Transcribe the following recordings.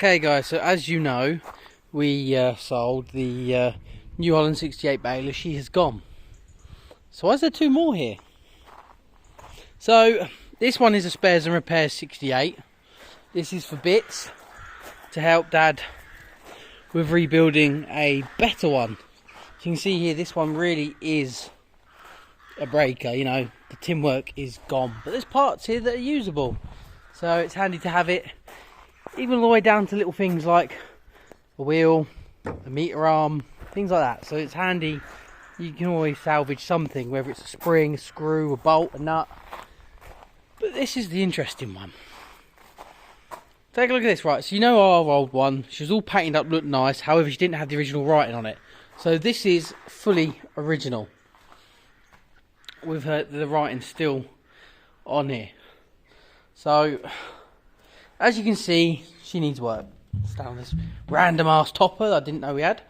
Okay guys, so as you know, we sold the New Holland 68 baler. She has gone. So why is there two more here? So this one is a spares and repairs 68. This is for bits to help Dad with rebuilding a better one. As you can see here, this one really is a breaker. You know, the tin work is gone, but there's parts here that are usable, so it's handy to have it, even all the way down to little things like a wheel, a meter arm, things like that. So it's handy. You can always salvage something, whether it's a spring, a screw, a bolt, a nut. But this is the interesting one. Take a look at this, right? So you know our old one, she was all painted up, looked nice, however she didn't have the original writing on it. So this is fully original, with the writing still on here. So as you can see, she needs work. It's down this random ass topper that I didn't know we had.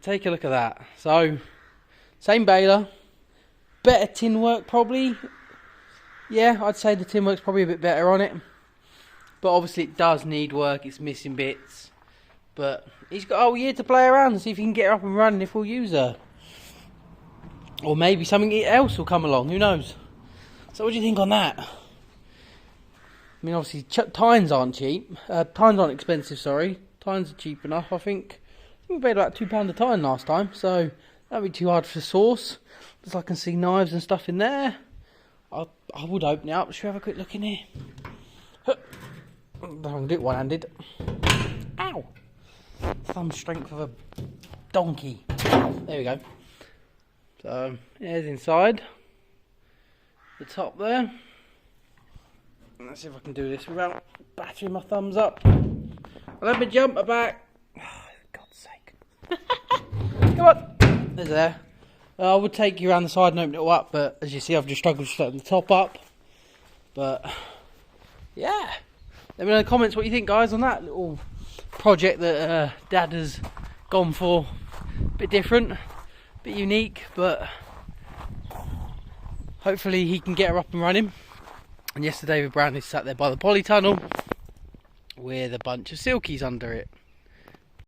Take a look at that. So same baler, better tin work probably. Yeah, I'd say the tin work's probably a bit better on it, but obviously it does need work. It's missing bits, but he's got a whole year to play around and see if he can get her up and running, if we'll use her, or maybe something else will come along, who knows. So what do you think on that? I mean, obviously tines aren't cheap, tines aren't expensive, sorry, tines are cheap enough. I think we paid about £2 a tine last time, so that'd be too hard for sauce. Because I can see knives and stuff in there. I would open it up. Should we have a quick look in here? I can do it one-handed. Ow! Thumb strength of a donkey. There we go. So, here's inside. The top there. Let's see if I can do this without battering my thumbs up. I'll have my jumper back. Oh, for God's sake. Come on. There's there. I would take you around the side and open it all up, but as you see, I've just struggled to open the top up. But yeah, let me know in the comments what you think, guys, on that little project that Dad has gone for. A bit different, a bit unique, but hopefully he can get her up and running. And yesterday, David Brown is sat there by the polytunnel with a bunch of silkies under it.